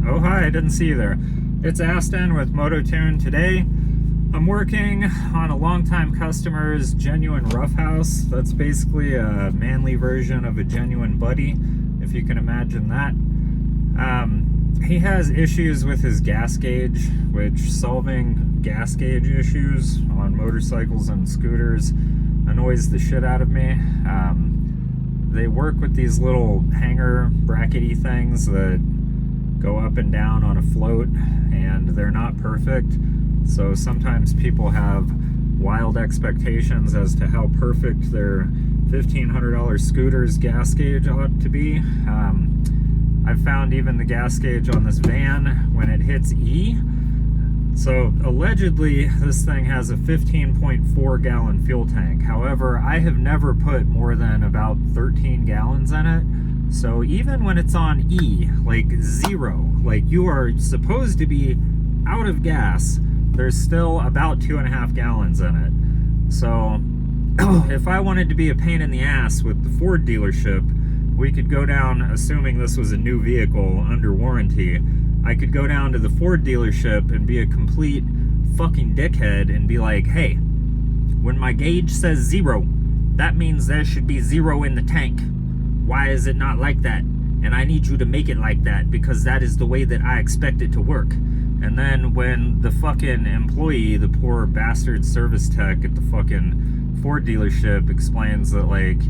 Oh hi, I didn't see you there. It's Aston with Moto2N. Today I'm working on a longtime customer's genuine roughhouse. That's basically a manly version of a genuine buddy, if you can imagine that. He has issues with his gas gauge, which solving gas gauge issues on motorcycles and scooters annoys the shit out of me. They work with these little hanger brackety things that go up and down on a float, and they're not perfect. So sometimes people have wild expectations as to how perfect their $1,500 scooter's gas gauge ought to be. I've found even the gas gauge on this van when it hits E. So allegedly this thing has a 15.4 gallon fuel tank. However, I have never put more than about 13 gallons in it. So even when it's on E, like zero, like you are supposed to be out of gas, there's still about 2.5 gallons in it. So if I wanted to be a pain in the ass with the Ford dealership, we could go down, assuming this was a new vehicle under warranty, I could go down to the Ford dealership and be a complete fucking dickhead and be like, hey, when my gauge says zero, that means there should be zero in the tank. Why is it not like that? And I need you to make it like that because that is the way that I expect it to work. And then when the fucking employee, the poor bastard service tech at the fucking Ford dealership explains that, like,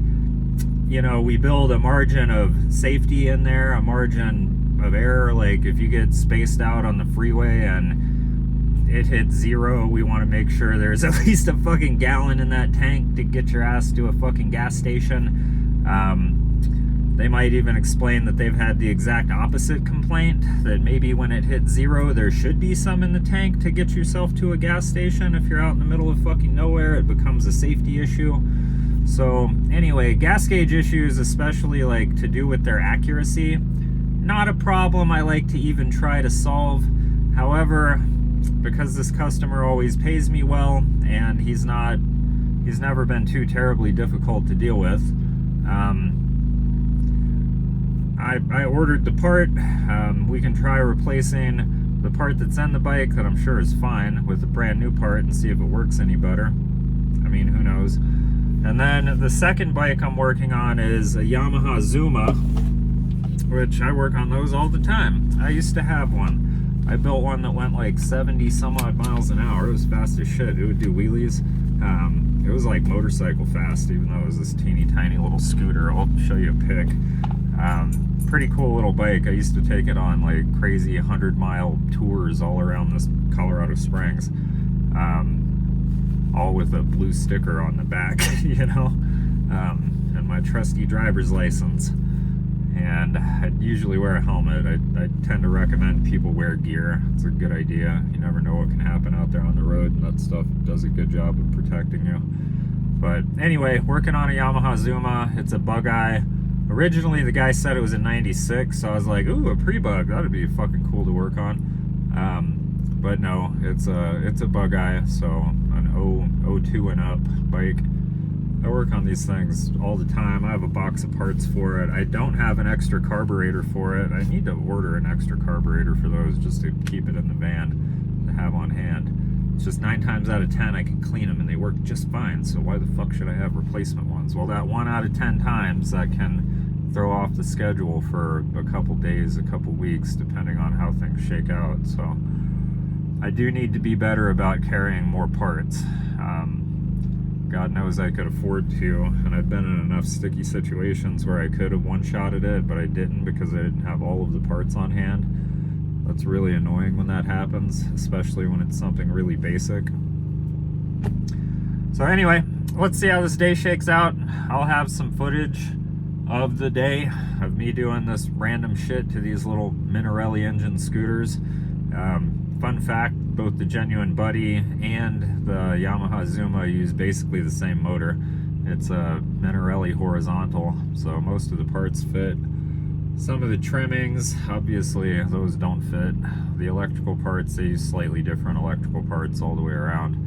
you know, we build a margin of safety in there, a margin of error. Like if you get spaced out on the freeway and it hits zero, we want to make sure there's at least a fucking gallon in that tank to get your ass to a fucking gas station. They might even explain that they've had the exact opposite complaint, that maybe when it hits zero, there should be some in the tank to get yourself to a gas station. If you're out in the middle of fucking nowhere, it becomes a safety issue. So anyway, gas gauge issues, especially like to do with their accuracy, not a problem I like to even try to solve. However, because this customer always pays me well and he's never been too terribly difficult to deal with, I ordered the part. We can try replacing the part that's in the bike that I'm sure is fine with a brand new part and see if it works any better. I mean, who knows? And then the second bike I'm working on is a Yamaha Zuma, which I work on those all the time. I used to have one. I built one that went like 70 some odd miles an hour. It was fast as shit. It would do wheelies. It was like motorcycle fast, even though it was this teeny tiny little scooter. I'll show you a pic. Pretty cool little bike. I used to take it on like crazy 100-mile tours all around this Colorado Springs. All with a blue sticker on the back, you know, and my trusty driver's license. And I'd usually wear a helmet. I tend to recommend people wear gear. It's a good idea. You never know what can happen out there on the road, and that stuff does a good job of protecting you. But anyway, working on a Yamaha Zuma. It's a bugeye. Originally, the guy said it was a 96, so I was like, ooh, a prebug. That'd be fucking cool to work on. But no, it's a bugeye, so an 02 and up bike. I work on these things all the time. I have a box of parts for it. I don't have an extra carburetor for it. I need to order an extra carburetor for those just to keep it in the van to have on hand. It's just 9 times out of 10 I can clean them and they work just fine, so why the fuck should I have replacement ones? Well, that 1 out of 10 times I can throw off the schedule for a couple days, a couple weeks, depending on how things shake out. So I do need to be better about carrying more parts. God knows I could afford to, and I've been in enough sticky situations where I could have one-shotted it, but I didn't because I didn't have all of the parts on hand. That's really annoying when that happens, especially when it's something really basic. So anyway, let's see how this day shakes out. I'll have some footage of the day of me doing this random shit to these little Minarelli engine scooters. Fun fact, both the Genuine Buddy and the Yamaha Zuma use basically the same motor. It's a Minarelli horizontal, so most of the parts fit. Some of the trimmings, obviously those don't fit. The electrical parts, they use slightly different electrical parts all the way around.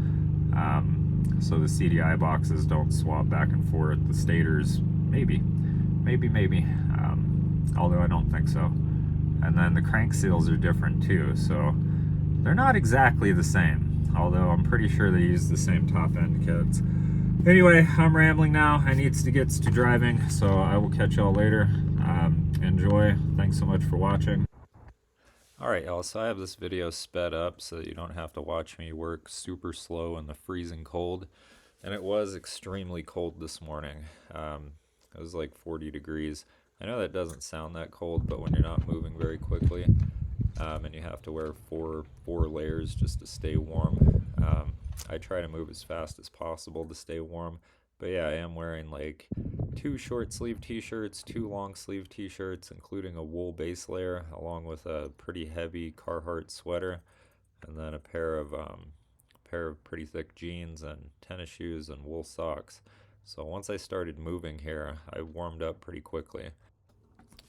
So the CDI boxes don't swap back and forth. The stators, maybe. Although I don't think so. and then the crank seals are different too, so they're not exactly the same, although I'm pretty sure they use the same top end kits. Anyway, I'm rambling now. I needs to get to driving, so I will catch y'all later. Enjoy. Thanks so much for watching. Alright y'all, so I have this video sped up so that you don't have to watch me work super slow in the freezing cold. And it was extremely cold this morning. It was like 40 degrees. I know that doesn't sound that cold, but when you're not moving very quickly, and you have to wear four layers just to stay warm, I try to move as fast as possible to stay warm. But yeah, I am wearing like 2 short sleeve t-shirts, 2 long sleeve t-shirts, including a wool base layer, along with a pretty heavy Carhartt sweater, and then a pair of pretty thick jeans and tennis shoes and wool socks. So once I started moving here, I warmed up pretty quickly.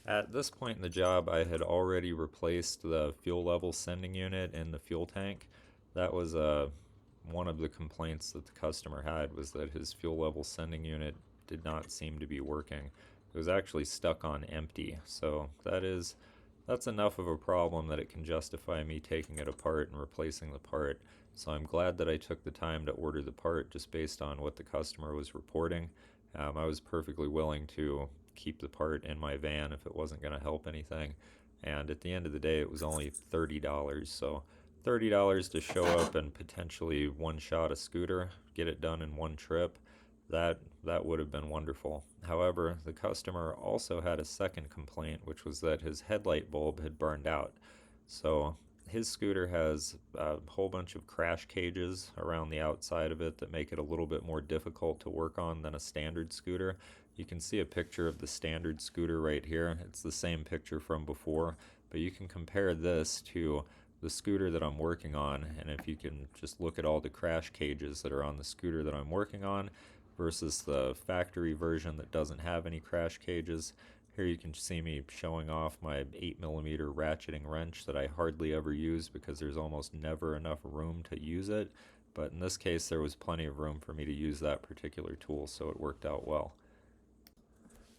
At this point in the job, I had already replaced the fuel level sending unit in the fuel tank. That was one of the complaints that the customer had, was that his fuel level sending unit did not seem to be working. It was actually stuck on empty, so that's enough of a problem that it can justify me taking it apart and replacing the part. So I'm glad that I took the time to order the part just based on what the customer was reporting. I was perfectly willing to keep the part in my van if it wasn't going to help anything. And at the end of the day, it was only $30. So $30 to show up and potentially one-shot a scooter, get it done in one trip, that would have been wonderful. However, the customer also had a second complaint, which was that his headlight bulb had burned out. So his scooter has a whole bunch of crash cages around the outside of it that make it a little bit more difficult to work on than a standard scooter. You can see a picture of the standard scooter right here. It's the same picture from before, but you can compare this to the scooter that I'm working on, and if you can just look at all the crash cages that are on the scooter that I'm working on versus the factory version that doesn't have any crash cages. Here you can see me showing off my 8mm ratcheting wrench that I hardly ever use because there's almost never enough room to use it, but in this case there was plenty of room for me to use that particular tool, so it worked out well.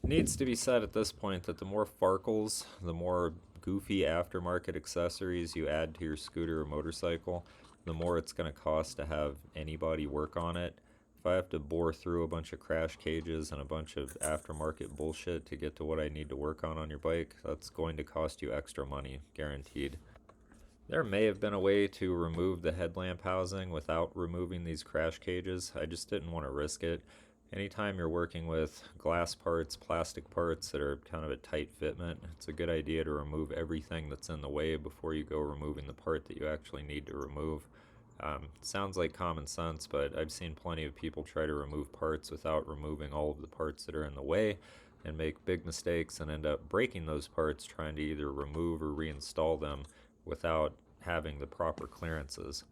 It needs to be said at this point that the more farkles, the more goofy aftermarket accessories you add to your scooter or motorcycle, the more it's going to cost to have anybody work on it. If I have to bore through a bunch of crash cages and a bunch of aftermarket bullshit to get to what I need to work on your bike, that's going to cost you extra money, guaranteed. There may have been a way to remove the headlamp housing without removing these crash cages. I just didn't want to risk it. Anytime you're working with glass parts, plastic parts that are kind of a tight fitment, it's a good idea to remove everything that's in the way before you go removing the part that you actually need to remove. Sounds like common sense, but I've seen plenty of people try to remove parts without removing all of the parts that are in the way and make big mistakes and end up breaking those parts trying to either remove or reinstall them without having the proper clearances.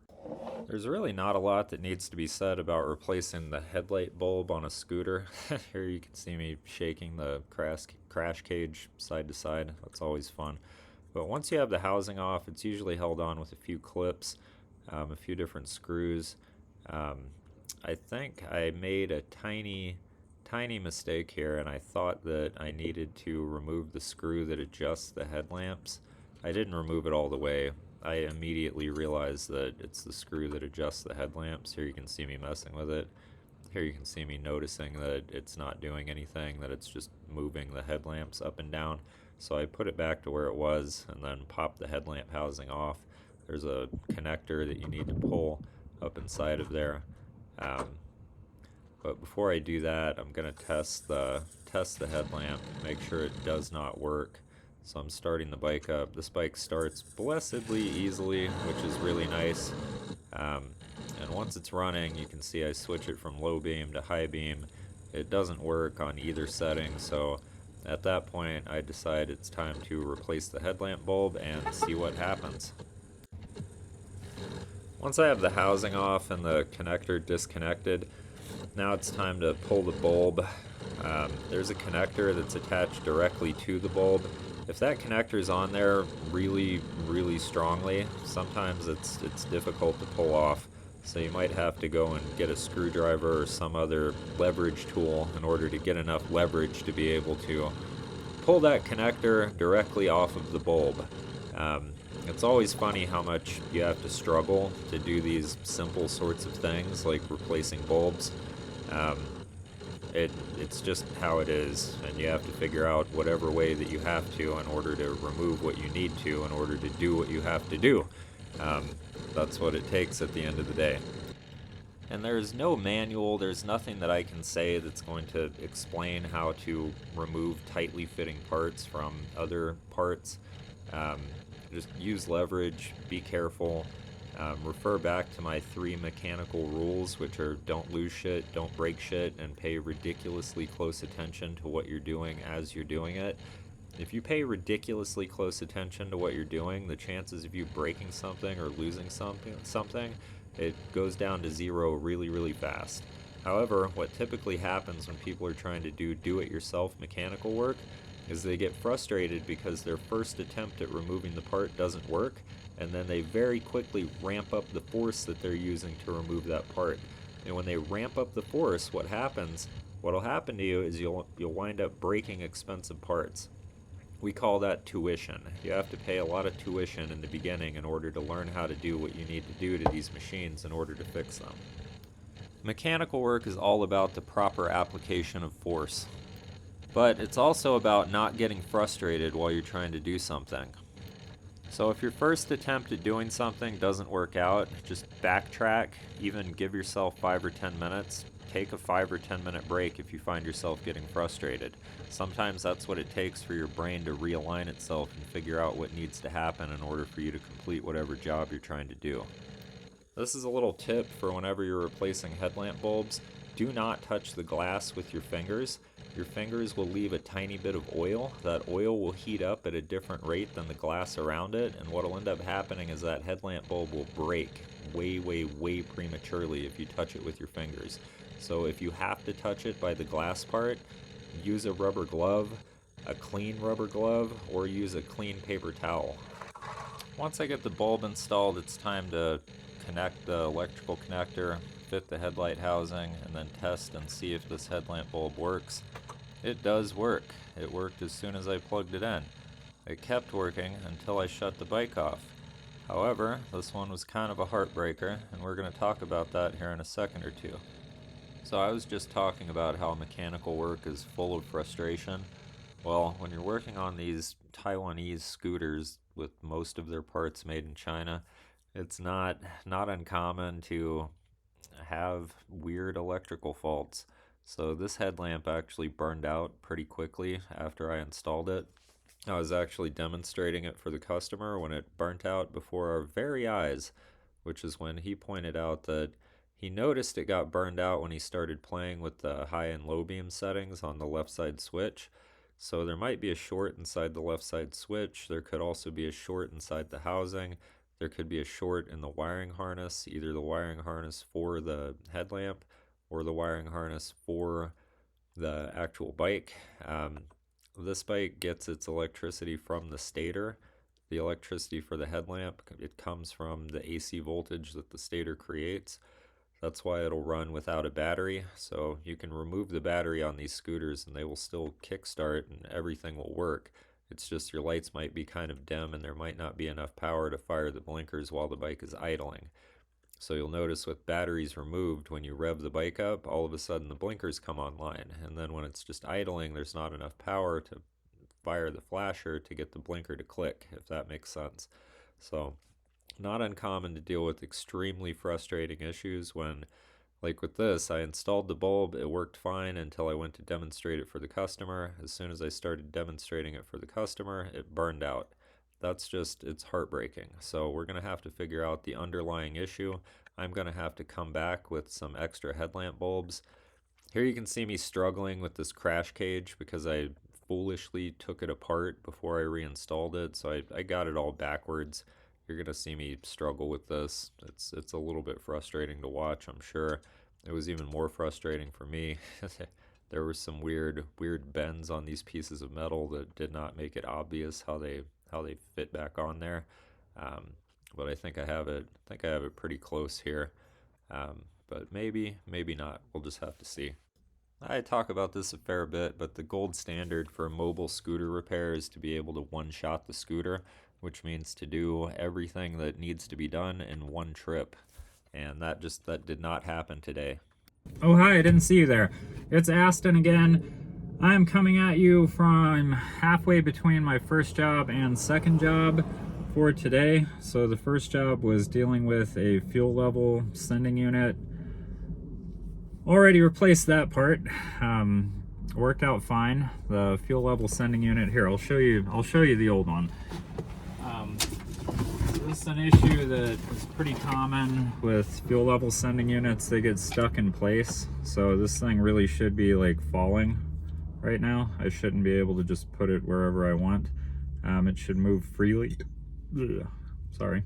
There's really not a lot that needs to be said about replacing the headlight bulb on a scooter. Here you can see me shaking the crash cage side to side. That's always fun. But once you have the housing off, it's usually held on with a few clips, a few different screws. I think I made a tiny mistake here, and I thought that I needed to remove the screw that adjusts the headlamps. I didn't remove it all the way. I immediately realized that it's the screw that adjusts the headlamps. Here you can see me messing with it. Here you can see me noticing that it's not doing anything, that it's just moving the headlamps up and down. So I put it back to where it was and then popped the headlamp housing off. There's a connector that you need to pull up inside of there. But before I do that, I'm going to test the headlamp, make sure it does not work. So I'm starting the bike up. This bike starts blessedly easily, which is really nice. And once it's running, you can see I switch it from low beam to high beam. It doesn't work on either setting, so at that point I decide it's time to replace the headlamp bulb and see what happens. Once I have the housing off and the connector disconnected, now it's time to pull the bulb. There's a connector that's attached directly to the bulb. If that connector is on there really strongly, sometimes it's difficult to pull off. So you might have to go and get a screwdriver or some other leverage tool in order to get enough leverage to be able to pull that connector directly off of the bulb. Um, it's always funny how much you have to struggle to do these simple sorts of things like replacing bulbs. Um, it's just how it is, and you have to figure out whatever way that you have to in order to remove what you need to in order to do what you have to do. Um, that's what it takes at the end of the day. And there's no manual, there's nothing that I can say that's going to explain how to remove tightly fitting parts from other parts. Um, just use leverage, be careful, refer back to my 3 mechanical rules, which are don't lose shit, don't break shit, and pay ridiculously close attention to what you're doing as you're doing it. If you pay ridiculously close attention to what you're doing, the chances of you breaking something or losing something, it goes down to 0 really, really fast. However, what typically happens when people are trying to do do-it-yourself mechanical work is they get frustrated because their first attempt at removing the part doesn't work, and then they very quickly ramp up the force that they're using to remove that part. And when they ramp up the force, what'll happen to you is you'll wind up breaking expensive parts. We call that tuition. You have to pay a lot of tuition in the beginning in order to learn how to do what you need to do to these machines in order to fix them. Mechanical work is all about the proper application of force, but it's also about not getting frustrated while you're trying to do something. So if your first attempt at doing something doesn't work out, just backtrack, even give yourself 5 or 10 minutes. Take a 5 or 10 minute break if you find yourself getting frustrated. Sometimes that's what it takes for your brain to realign itself and figure out what needs to happen in order for you to complete whatever job you're trying to do. This is a little tip for whenever you're replacing headlamp bulbs. Do not touch the glass with your fingers. Your fingers will leave a tiny bit of oil. That oil will heat up at a different rate than the glass around it, and what will end up happening is that headlamp bulb will break way, way, way prematurely if you touch it with your fingers. So if you have to touch it by the glass part, use a rubber glove, a clean rubber glove, or use a clean paper towel. Once I get the bulb installed, it's time to connect the electrical connector, fit the headlight housing, and then test and see if this headlamp bulb works. It does work. It worked as soon as I plugged it in. It kept working until I shut the bike off. However, this one was kind of a heartbreaker, and we're going to talk about that here in a second or two. So I was just talking about how mechanical work is full of frustration. Well, when you're working on these Taiwanese scooters with most of their parts made in China, it's not uncommon to have weird electrical faults. So this headlamp actually burned out pretty quickly after I installed it. I was actually demonstrating it for the customer when it burnt out before our very eyes, which is when he pointed out that he noticed it got burned out when he started playing with the high and low beam settings on the left side switch. So there might be a short inside the left side switch. There could also be a short inside the housing. There could be a short in the wiring harness, either the wiring harness for the headlamp or the wiring harness for the actual bike. This bike gets its electricity from the stator. The electricity for the headlamp, it comes from the AC voltage that the stator creates. That's why it'll run without a battery. So you can remove the battery on these scooters and they will still kickstart and everything will work. It's just your lights might be kind of dim and there might not be enough power to fire the blinkers while the bike is idling. So you'll notice with batteries removed, when you rev the bike up, all of a sudden the blinkers come online. And then when it's just idling, there's not enough power to fire the flasher to get the blinker to click, if that makes sense. So not uncommon to deal with extremely frustrating issues when, like with this, I installed the bulb, it worked fine until I went to demonstrate it for the customer. As soon as I started demonstrating it for the customer, it burned out. It's heartbreaking. So we're going to have to figure out the underlying issue. I'm going to have to come back with some extra headlamp bulbs. Here you can see me struggling with this crash cage because I foolishly took it apart before I reinstalled it. So I got it all backwards. You're going to see me struggle with this. It's a little bit frustrating to watch, I'm sure. It was even more frustrating for me. There were some weird bends on these pieces of metal that did not make it obvious how they fit back on there. But I think I have it pretty close here. But maybe not. We'll just have to see. I talk about this a fair bit, but the gold standard for a mobile scooter repair is to be able to one-shot the scooter, which means to do everything that needs to be done in one trip. And that did not happen today. Oh, hi, I didn't see you there. It's Aston again. I'm coming at you from halfway between my first job and second job for today. So the first job was dealing with a fuel level sending unit. Already replaced that part. Worked out fine. The fuel level sending unit here. I'll show you the old one. This is an issue that is pretty common with fuel level sending units. They get stuck in place. So this thing really should be like falling right now. I shouldn't be able to just put it wherever I want. It should move freely. Sorry.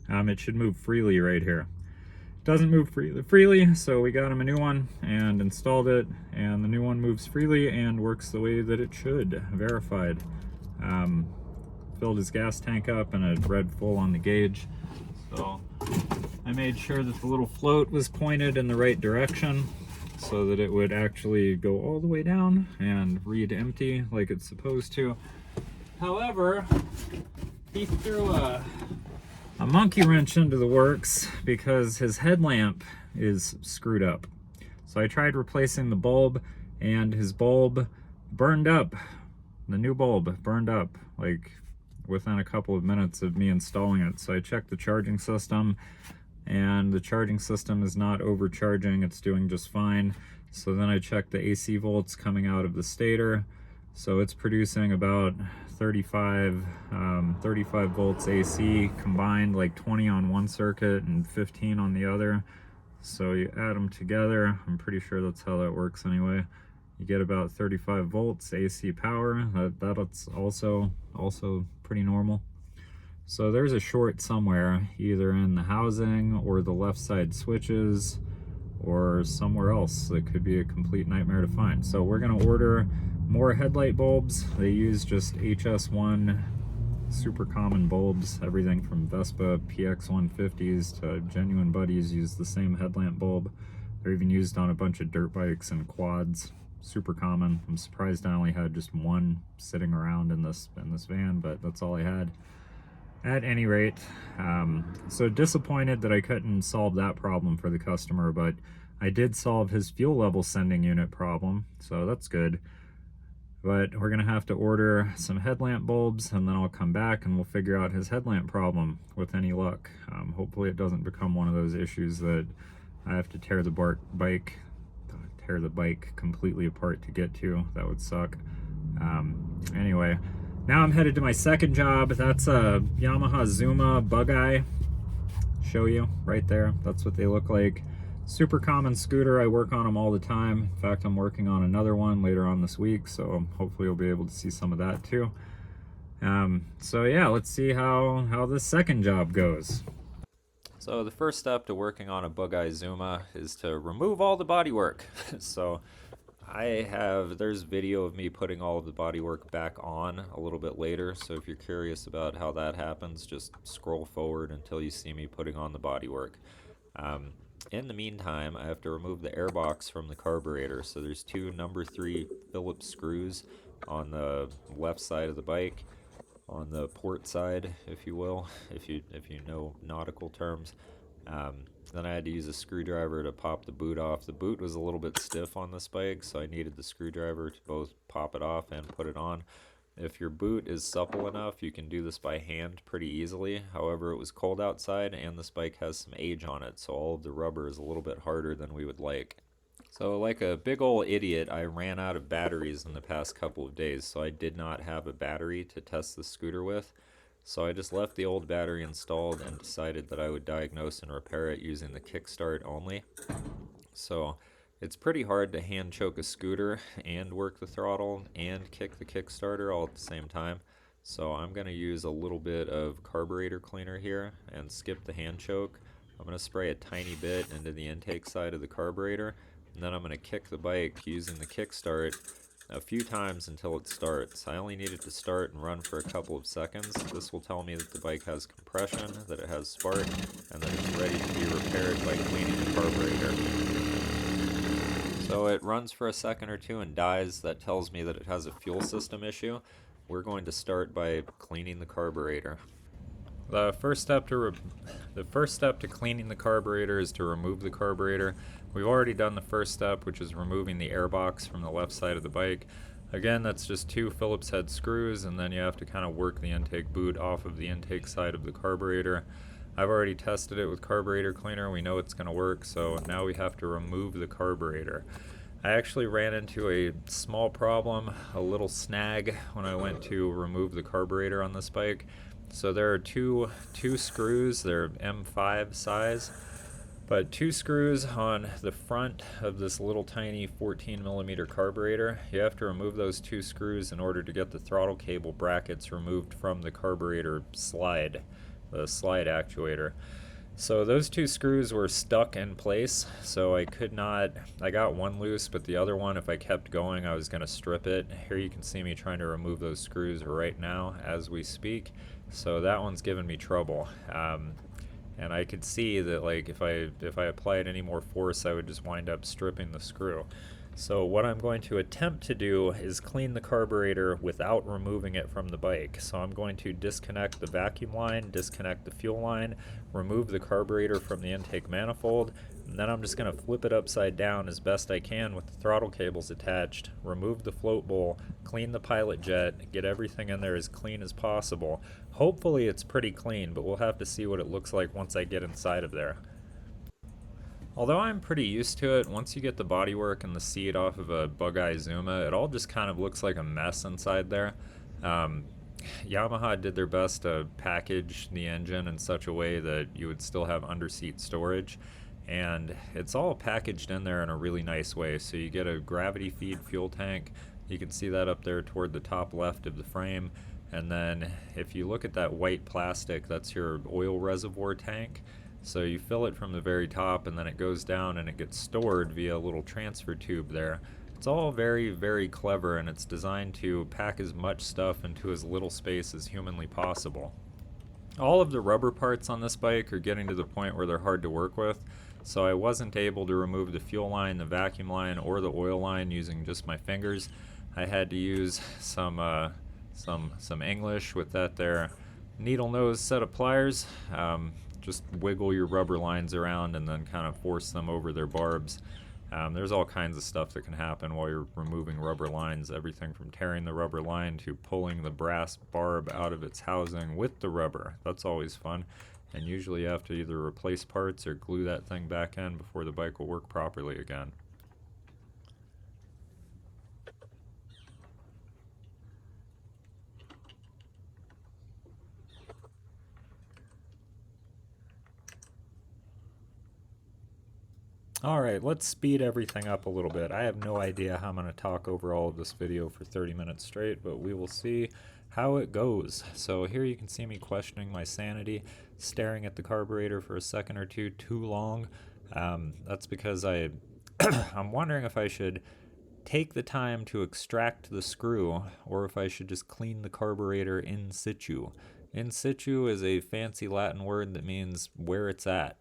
It should move freely right here. Doesn't move freely, so we got him a new one and installed it, and the new one moves freely and works the way that it should. Verified. Filled his gas tank up and it read full on the gauge, so I made sure that the little float was pointed in the right direction so that it would actually go all the way down and read empty like it's supposed to. However, he threw a monkey wrench into the works because his headlamp is screwed up. So I tried replacing the bulb and his bulb burned up. The new bulb burned up like within a couple of minutes of me installing it. So I checked the charging system and the charging system is not overcharging. It's doing just fine. So then I checked the AC volts coming out of the stator. So it's producing about 35 volts AC combined, like 20 on one circuit and 15 on the other. So you add them together, I'm pretty sure that's how that works anyway. You get about 35 volts AC power. That's also pretty normal. So there's a short somewhere, either in the housing or the left side switches or somewhere else that could be a complete nightmare to find. So we're gonna order more headlight bulbs. They use just HS1 super common bulbs. Everything from Vespa PX150s to genuine buddies use the same headlamp bulb. They're even used on a bunch of dirt bikes and quads. Super common. I'm surprised I only had just one sitting around in this van, but that's all I had. At any rate, so disappointed that I couldn't solve that problem for the customer, but I did solve his fuel level sending unit problem, so that's good. But we're gonna have to order some headlamp bulbs and then I'll come back and we'll figure out his headlamp problem with any luck. Hopefully it doesn't become one of those issues that I have to tear the bike completely apart to get to. That would suck. Anyway, now I'm headed to my second job. That's a Yamaha Zuma bugeye. Show you right there. That's what they look like. Super common scooter. I work on them all the time. In fact, I'm working on another one later on this week, so hopefully you'll be able to see some of that too. So yeah, let's see how this second job goes. So the first step to working on a bugeye Zuma is to remove all the bodywork. So there's video of me putting all of the bodywork back on a little bit later, so if you're curious about how that happens, just scroll forward until you see me putting on the bodywork. In the meantime, I have to remove the airbox from the carburetor. So there's two number 3 Phillips screws on the left side of the bike, on the port side, if you will, if you know nautical terms. Then I had to use a screwdriver to pop the boot off. The boot was a little bit stiff on this bike, so I needed the screwdriver to both pop it off and put it on. If your boot is supple enough, you can do this by hand pretty easily. However, it was cold outside and this bike has some age on it, so all of the rubber is a little bit harder than we would like. So like a big ol' idiot, I ran out of batteries in the past couple of days, so I did not have a battery to test the scooter with. So I just left the old battery installed and decided that I would diagnose and repair it using the kickstart only. So it's pretty hard to hand choke a scooter and work the throttle and kick the Kickstarter all at the same time. So I'm going to use a little bit of carburetor cleaner here and skip the hand choke. I'm going to spray a tiny bit into the intake side of the carburetor, and then I'm going to kick the bike using the Kickstart a few times until it starts. I only need it to start and run for a couple of seconds. This will tell me that the bike has compression, that it has spark, and that it's ready to be repaired by cleaning the carburetor. So So it runs for a second or two and dies. That tells me that it has a fuel system issue. We're going to start by cleaning the carburetor. The first step to cleaning the carburetor is to remove the carburetor. We've already done the first step, which is removing the airbox from the left side of the bike. Again, that's just 2 Phillips head screws, and then you have to kind of work the intake boot off of the intake side of the carburetor. I've already tested it with carburetor cleaner. We know it's going to work, so now we have to remove the carburetor. I actually ran into a small problem, a little snag, when I went to remove the carburetor on this bike. So there are two screws, they're M5 size, but 2 screws on the front of this little tiny 14mm carburetor. You have to remove those 2 screws in order to get the throttle cable brackets removed from the carburetor slide, the slide actuator. So those 2 screws were stuck in place, so I got one loose, but the other one, if I kept going, I was going to strip it. Here you can see me trying to remove those screws right now as we speak. So that one's giving me trouble. And I could see that, like, if I applied any more force, I would just wind up stripping the screw. So what I'm going to attempt to do is clean the carburetor without removing it from the bike. So I'm going to disconnect the vacuum line, disconnect the fuel line, remove the carburetor from the intake manifold, and then I'm just going to flip it upside down as best I can with the throttle cables attached, remove the float bowl, clean the pilot jet, get everything in there as clean as possible. Hopefully it's pretty clean, but we'll have to see what it looks like once I get inside of there. Although I'm pretty used to it, once you get the bodywork and the seat off of a bugeye Zuma, it all just kind of looks like a mess inside there. Yamaha did their best to package the engine in such a way that you would still have underseat storage, and it's all packaged in there in a really nice way. So you get a gravity feed fuel tank. You can see that up there toward the top left of the frame, and then if you look at that white plastic, that's your oil reservoir tank. So you fill it from the very top, and then it goes down and it gets stored via a little transfer tube there. It's all very, very clever, and it's designed to pack as much stuff into as little space as humanly possible. All of the rubber parts on this bike are getting to the point where they're hard to work with, so I wasn't able to remove the fuel line, the vacuum line, or the oil line using just my fingers. I had to use some English with that there needle nose set of pliers. Just wiggle your rubber lines around and then kind of force them over their barbs. There's all kinds of stuff that can happen while you're removing rubber lines, everything from tearing the rubber line to pulling the brass barb out of its housing with the rubber. That's always fun, and usually you have to either replace parts or glue that thing back in before the bike will work properly again. Alright, let's speed everything up a little bit. I have no idea how I'm going to talk over all of this video for 30 minutes straight, but we will see how it goes. So here you can see me questioning my sanity, staring at the carburetor for a second or two too long. That's because I'm wondering if I should take the time to extract the screw, or if I should just clean the carburetor in situ. In situ is a fancy Latin word that means where it's at.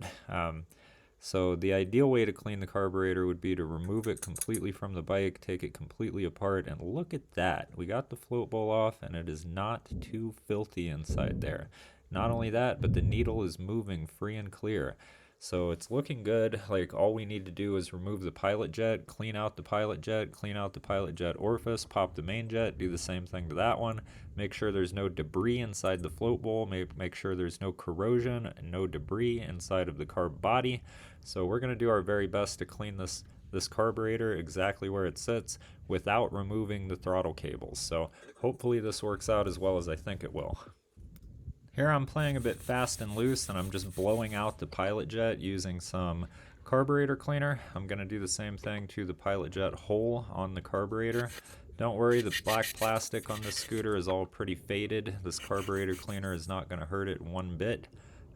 So the ideal way to clean the carburetor would be to remove it completely from the bike, take it completely apart, and look at that. We got the float bowl off, and it is not too filthy inside there. Not only that, but the needle is moving free and clear. So it's looking good. Like, all we need to do is remove the pilot jet, clean out the pilot jet, clean out the pilot jet orifice, pop the main jet, do the same thing to that one. Make sure there's no debris inside the float bowl. Make sure there's no corrosion and no debris inside of the carb body. So we're going to do our very best to clean this carburetor exactly where it sits without removing the throttle cables. So hopefully this works out as well as I think it will. Here I'm playing a bit fast and loose, and I'm just blowing out the pilot jet using some carburetor cleaner. I'm going to do the same thing to the pilot jet hole on the carburetor. Don't worry, the black plastic on this scooter is all pretty faded. This carburetor cleaner is not going to hurt it one bit.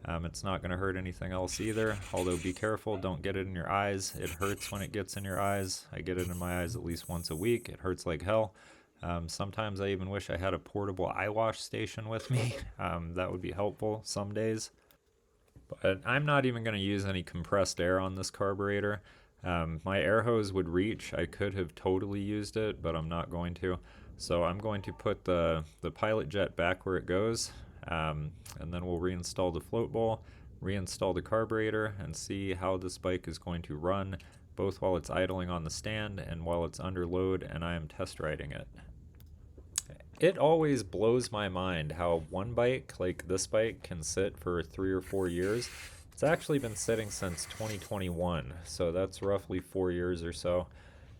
It's not going to hurt anything else either, although be careful, don't get it in your eyes. It hurts when it gets in your eyes. I get it in my eyes at least once a week. It hurts like hell. Sometimes I even wish I had a portable eye wash station with me. That would be helpful some days. But I'm not even going to use any compressed air on this carburetor. My air hose would reach. I could have totally used it, but I'm not going to. So I'm going to put the pilot jet back where it goes, and then we'll reinstall the float bowl, reinstall the carburetor, and see how this bike is going to run, both while it's idling on the stand and while it's under load and I am test riding it. It always blows my mind how one bike, like this bike, can sit for 3 or 4 years. It's actually been sitting since 2021, so that's roughly 4 years or so.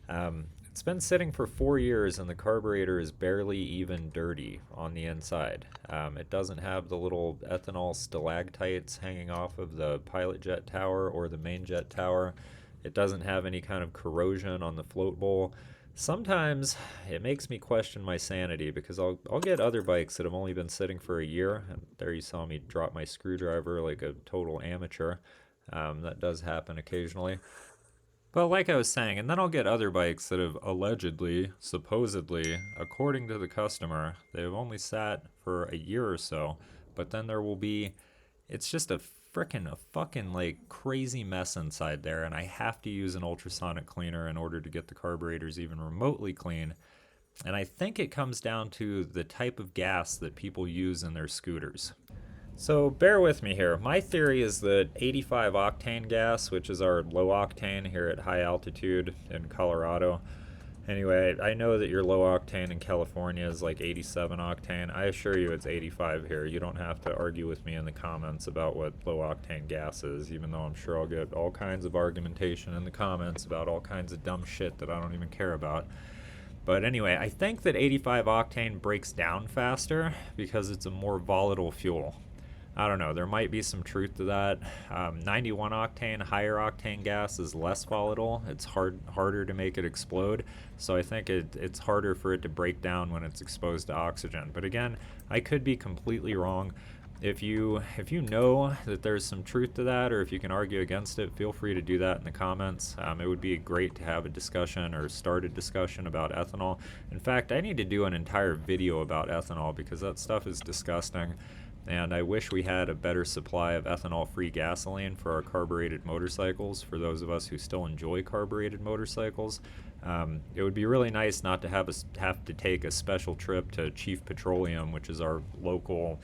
It's been sitting for 4 years and the carburetor is barely even dirty on the inside. It doesn't have the little ethanol stalactites hanging off of the pilot jet tower or the main jet tower. It doesn't have any kind of corrosion on the float bowl. Sometimes it makes me question my sanity because I'll get other bikes that have only been sitting for a year, and there you saw me drop my screwdriver like a total amateur. That does happen occasionally. But like I was saying, and then I'll get other bikes that have allegedly, supposedly, according to the customer, they've only sat for a year or so, but then there will be, it's just a fucking like crazy mess inside there, and I have to use an ultrasonic cleaner in order to get the carburetors even remotely clean. And I think it comes down to the type of gas that people use in their scooters. So bear with me here. My theory is that 85 octane gas, which is our low octane here at high altitude in Colorado. Anyway, I know that your low octane in California is like 87 octane. I assure you it's 85 here. You don't have to argue with me in the comments about what low octane gas is, even though I'm sure I'll get all kinds of argumentation in the comments about all kinds of dumb shit that I don't even care about. But anyway, I think that 85 octane breaks down faster because it's a more volatile fuel. I don't know, there might be some truth to that. 91 octane, higher octane gas is less volatile. It's harder to make it explode. So I think it's harder for it to break down when it's exposed to oxygen. But again, I could be completely wrong. If you know that there's some truth to that, or if you can argue against it, feel free to do that in the comments. It would be great to have a discussion or start a discussion about ethanol. In fact, I need to do an entire video about ethanol because that stuff is disgusting. And I wish we had a better supply of ethanol-free gasoline for our carbureted motorcycles, for those of us who still enjoy carbureted motorcycles. It would be really nice not to have to take a special trip to Chief Petroleum, which is our local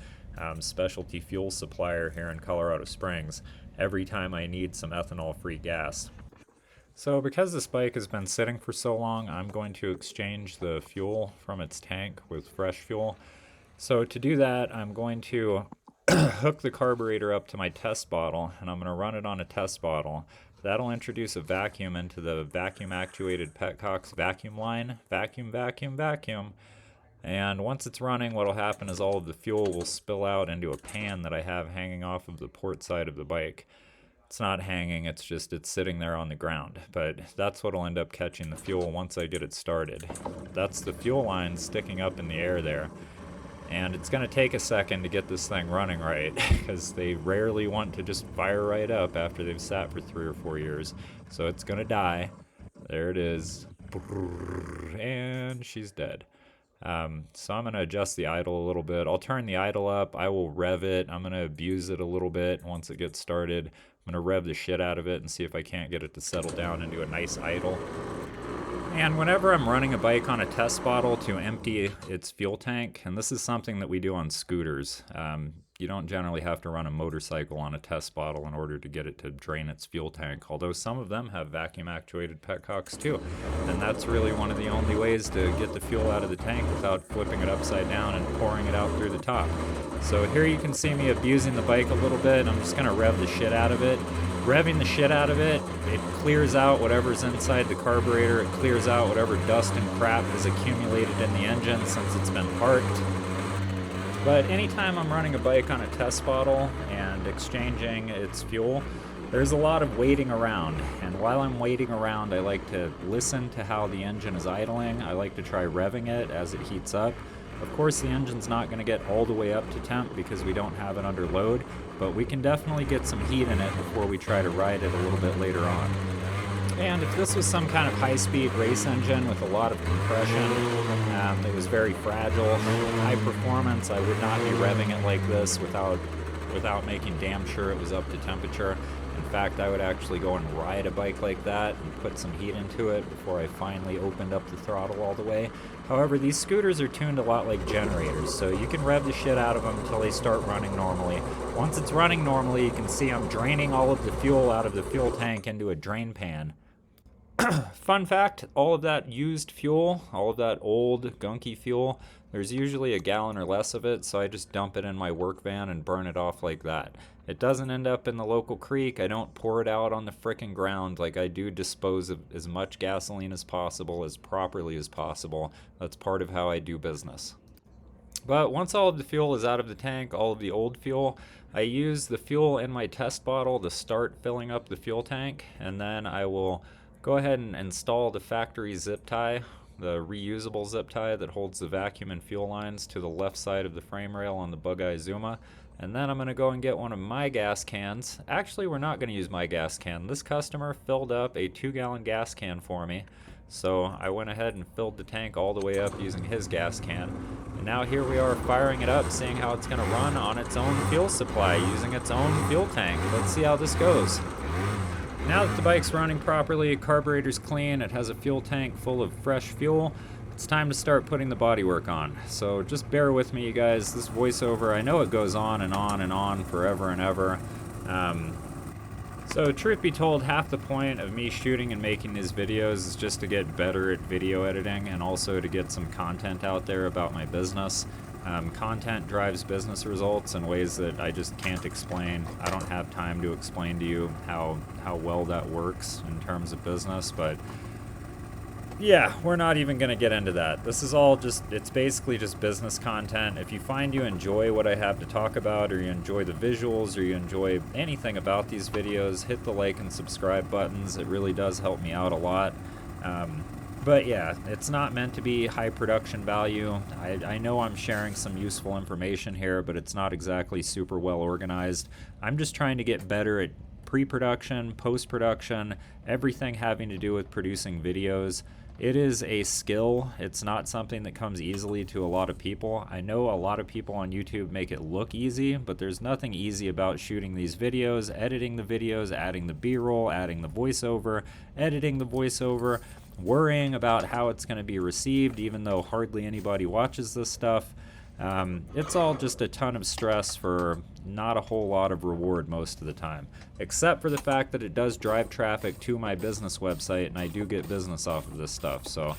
specialty fuel supplier here in Colorado Springs, every time I need some ethanol-free gas. So because this bike has been sitting for so long, I'm going to exchange the fuel from its tank with fresh fuel. So to do that, I'm going to hook the carburetor up to my test bottle, and I'm going to run it on a test bottle. That'll introduce a vacuum into the vacuum-actuated Petcox vacuum line. Vacuum, vacuum, vacuum. And once it's running, what'll happen is all of the fuel will spill out into a pan that I have hanging off of the port side of the bike. It's not hanging, it's sitting there on the ground. But that's what'll end up catching the fuel once I get it started. That's the fuel line sticking up in the air there. And it's going to take a second to get this thing running right, because they rarely want to just fire right up after they've sat for 3 or 4 years. So it's going to die. There it is. And she's dead. So I'm going to adjust the idle a little bit. I'll turn the idle up. I will rev it. I'm going to abuse it a little bit once it gets started. I'm going to rev the shit out of it and see if I can't get it to settle down into a nice idle. And whenever I'm running a bike on a test bottle to empty its fuel tank, and this is something that we do on scooters, you don't generally have to run a motorcycle on a test bottle in order to get it to drain its fuel tank, although some of them have vacuum-actuated petcocks too. And that's really one of the only ways to get the fuel out of the tank without flipping it upside down and pouring it out through the top. So here you can see me abusing the bike a little bit. I'm just going to rev the shit out of it. Revving the shit out of it, it clears out whatever's inside the carburetor, it clears out whatever dust and crap is accumulated in the engine since it's been parked. But anytime I'm running a bike on a test bottle and exchanging its fuel, there's a lot of waiting around. And while I'm waiting around, I like to listen to how the engine is idling. I like to try revving it as it heats up. Of course, the engine's not going to get all the way up to temp because we don't have it under load, but we can definitely get some heat in it before we try to ride it a little bit later on. And if this was some kind of high-speed race engine with a lot of compression, it was very fragile, high performance, I would not be revving it like this without making damn sure it was up to temperature. In fact, I would actually go and ride a bike like that and put some heat into it before I finally opened up the throttle all the way. However, these scooters are tuned a lot like generators, so you can rev the shit out of them until they start running normally. Once it's running normally, you can see I'm draining all of the fuel out of the fuel tank into a drain pan. Fun fact, all of that used fuel, all of that old gunky fuel, there's usually a gallon or less of it, so I just dump it in my work van and burn it off like that. It doesn't end up in the local creek. I don't pour it out on the frickin' ground. Like, I do dispose of as much gasoline as possible, as properly as possible. That's part of how I do business. But once all of the fuel is out of the tank, all of the old fuel, I use the fuel in my test bottle to start filling up the fuel tank, and then I will go ahead and install the factory zip tie, the reusable zip tie that holds the vacuum and fuel lines to the left side of the frame rail on the Bugeye Zuma. And then I'm going to go and get one of my gas cans. Actually, we're not going to use my gas can. This customer filled up a 2-gallon gas can for me. So I went ahead and filled the tank all the way up using his gas can. And now here we are firing it up, seeing how it's going to run on its own fuel supply, using its own fuel tank. Let's see how this goes. Now that the bike's running properly, carburetor's clean, it has a fuel tank full of fresh fuel, it's time to start putting the bodywork on. So just bear with me, you guys. This voiceover, I know it goes on and on and on forever and ever. So truth be told, half the point of me shooting and making these videos is just to get better at video editing and also to get some content out there about my business. Content drives business results in ways that I just can't explain. I don't have time to explain to you how well that works in terms of business, but yeah, we're not even going to get into that. This is all just, it's basically just business content. If you find you enjoy what I have to talk about, or you enjoy the visuals, or you enjoy anything about these videos, hit the like and subscribe buttons. It really does help me out a lot. But yeah, it's not meant to be high production value. I know I'm sharing some useful information here, but it's not exactly super well organized. I'm just trying to get better at pre-production, post-production, everything having to do with producing videos. It is a skill. It's not something that comes easily to a lot of people. I know a lot of people on YouTube make it look easy, but there's nothing easy about shooting these videos, editing the videos, adding the B-roll, adding the voiceover, editing the voiceover, worrying about how it's going to be received, even though hardly anybody watches this stuff. It's all just a ton of stress for not a whole lot of reward most of the time, except for the fact that it does drive traffic to my business website, and I do get business off of this stuff. So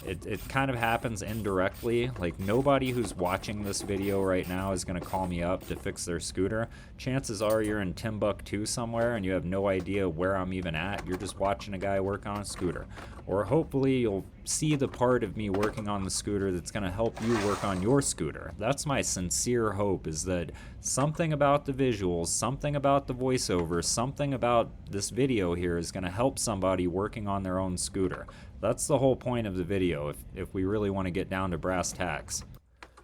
it kind of happens indirectly. Like, nobody who's watching this video right now is going to call me up to fix their scooter. Chances are you're in Timbuktu somewhere and you have no idea where I'm even at. You're just watching a guy work on a scooter. Or hopefully you'll see the part of me working on the scooter that's going to help you work on your scooter. That's my sincere hope, is that something about the visuals, something about the voiceover, something about this video here is going to help somebody working on their own scooter. That's the whole point of the video, if we really want to get down to brass tacks.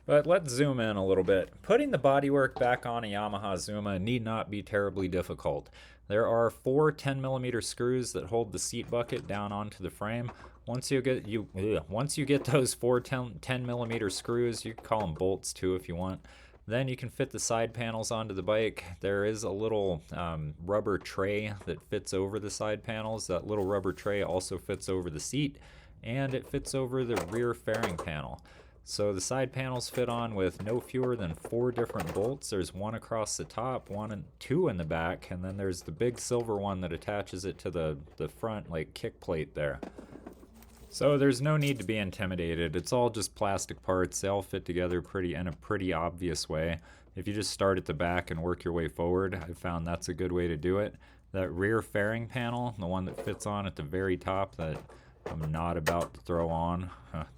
But let's zoom in a little bit. Putting the bodywork back on a Yamaha Zuma need not be terribly difficult. There are 4 10mm screws that hold the seat bucket down onto the frame. Once you get those 4 10mm screws, you can call them bolts too if you want, then you can fit the side panels onto the bike. There is a little rubber tray that fits over the side panels. That little rubber tray also fits over the seat, and it fits over the rear fairing panel. So the side panels fit on with no fewer than 4 different bolts. There's one across the top, 1 and 2 in the back, and then there's the big silver one that attaches it to the front, like, kick plate there. So there's no need to be intimidated. It's all just plastic parts. They all fit together in a pretty obvious way. If you just start at the back and work your way forward, I found that's a good way to do it. That rear fairing panel, the one that fits on at the very top, that I'm not about to throw on,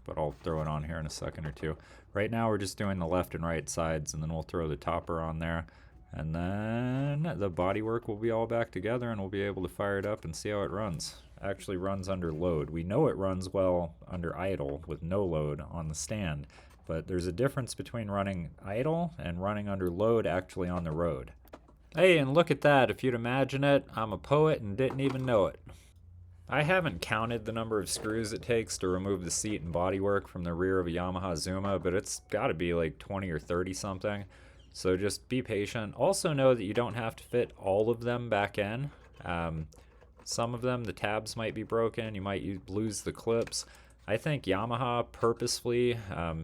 but I'll throw it on here in a second or two. Right now we're just doing the left and right sides, and then we'll throw the topper on there. And then the bodywork will be all back together, and we'll be able to fire it up and see how it runs. Actually runs under load. We know it runs well under idle with no load on the stand, but there's a difference between running idle and running under load actually on the road. Hey, and look at that. If you'd imagine it, I'm a poet and didn't even know it. I haven't counted the number of screws it takes to remove the seat and bodywork from the rear of a Yamaha Zuma, but it's got to be like 20 or 30 something. So just be patient. Also know that you don't have to fit all of them back in. Some of them, the tabs might be broken. You might lose the clips. I think Yamaha purposefully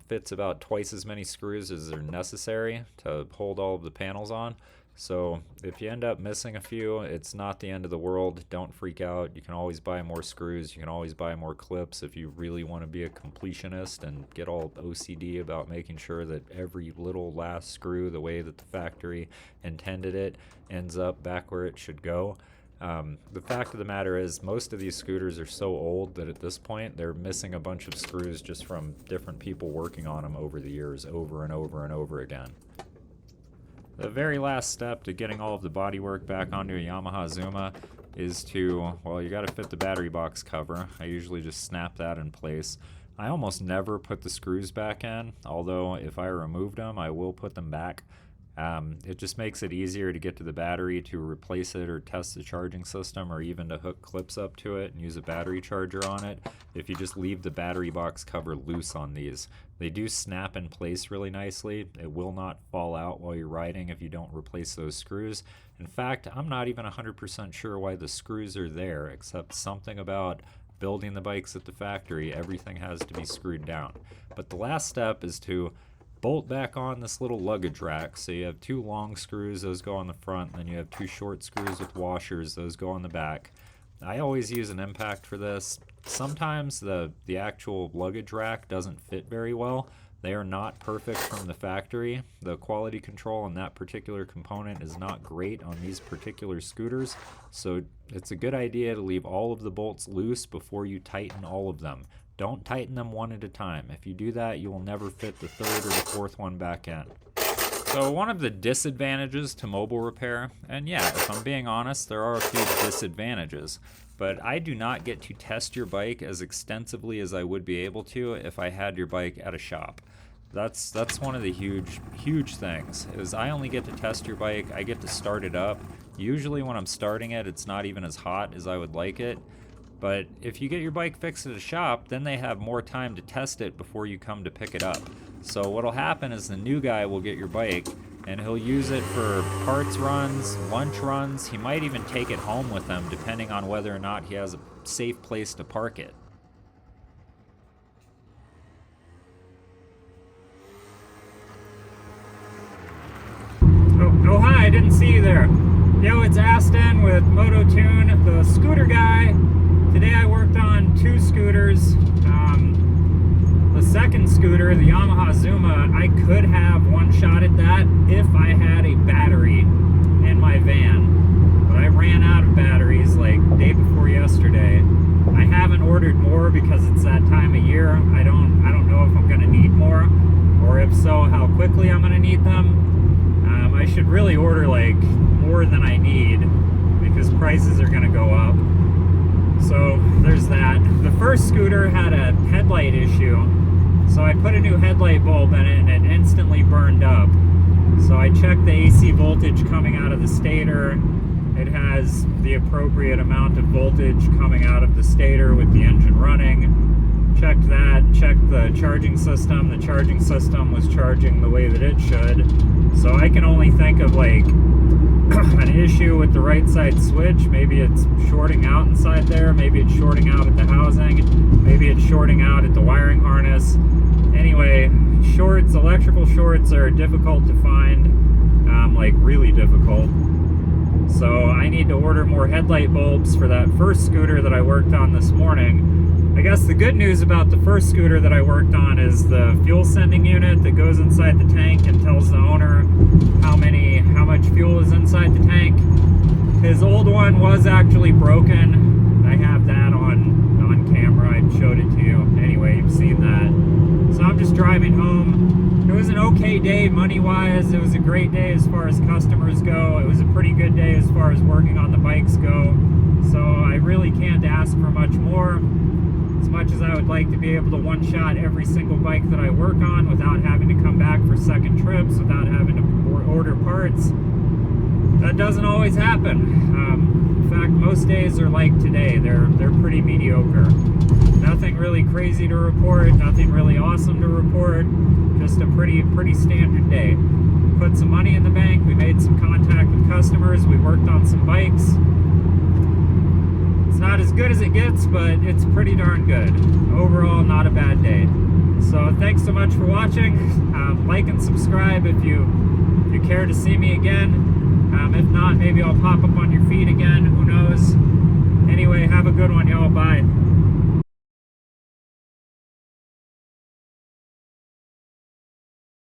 fits about twice as many screws as are necessary to hold all of the panels on. So if you end up missing a few, it's not the end of the world. Don't freak out. You can always buy more screws. You can always buy more clips if you really want to be a completionist and get all OCD about making sure that every little last screw, the way that the factory intended it, ends up back where it should go. The fact of the matter is most of these scooters are so old that at this point they're missing a bunch of screws just from different people working on them over the years, over and over and over again. The very last step to getting all of the bodywork back onto a Yamaha Zuma is to, well, you got to fit the battery box cover. I usually just snap that in place. I almost never put the screws back in, although if I removed them, I will put them back. It just makes it easier to get to the battery to replace it or test the charging system, or even to hook clips up to it and use a battery charger on it if you just leave the battery box cover loose on these. They do snap in place really nicely. It will not fall out while you're riding if you don't replace those screws. In fact, I'm not even 100% sure why the screws are there, except something about building the bikes at the factory, everything has to be screwed down. But the last step is to bolt back on this little luggage rack. So you have two long screws, those go on the front, and then you have two short screws with washers, those go on the back. I always use an impact for this. Sometimes the actual luggage rack doesn't fit very well. They are not perfect from the factory. The quality control on that particular component is not great on these particular scooters, so it's a good idea to leave all of the bolts loose before you tighten all of them. Don't tighten them one at a time. If you do that, you will never fit the third or the fourth one back in. So one of the disadvantages to mobile repair, and yeah, if I'm being honest, there are a few disadvantages, but I do not get to test your bike as extensively as I would be able to if I had your bike at a shop. That's one of the huge things, is I only get to test your bike, I get to start it up. Usually when I'm starting it, it's not even as hot as I would like it. But if you get your bike fixed at a shop, then they have more time to test it before you come to pick it up. So what'll happen is the new guy will get your bike and he'll use it for parts runs, lunch runs. He might even take it home with him depending on whether or not he has a safe place to park it. Oh hi, I didn't see you there. Yo, it's Aston with MOTO2N, the scooter guy. Today I worked on two scooters. The second scooter, the Yamaha Zuma, I could have one-shotted that if I had a battery in my van. But I ran out of batteries like day before yesterday. I haven't ordered more because it's that time of year. I don't know if I'm gonna need more, or if so, how quickly I'm gonna need them. I should really order like more than I need because prices are gonna go up. So there's that. The first scooter had a headlight issue, so I put a new headlight bulb in it and it instantly burned up. So I checked the AC voltage coming out of the stator. It has the appropriate amount of voltage coming out of the stator with the engine running. Checked that, checked the charging system. The charging system was charging the way that it should. So I can only think of like an issue with the right side switch. Maybe it's shorting out inside there, maybe it's shorting out at the housing, maybe it's shorting out at the wiring harness. Anyway, electrical shorts are difficult to find, like really difficult. So I need to order more headlight bulbs for that first scooter that I worked on this morning. I guess the good news about the first scooter that I worked on is the fuel sending unit that goes inside the tank and tells the owner how much fuel is inside the tank. His old one was actually broken. I have that on camera. I showed it to you. Anyway, you've seen that. So I'm just driving home. It was an okay day money-wise. It was a great day as far as customers go. It was a pretty good day as far as working on the bikes go. So I really can't ask for much more. As much as I would like to be able to one-shot every single bike that I work on without having to come back for second trips, without having to order parts, that doesn't always happen. In fact, most days are like today. They're pretty mediocre. Nothing really crazy to report, nothing really awesome to report, just a pretty standard day. Put some money in the bank, we made some contact with customers, we worked on some bikes. It's not as good as it gets, but it's pretty darn good. Overall, not a bad day. So thanks so much for watching. Like and subscribe if you care to see me again. If not, maybe I'll pop up on your feed again. Who knows?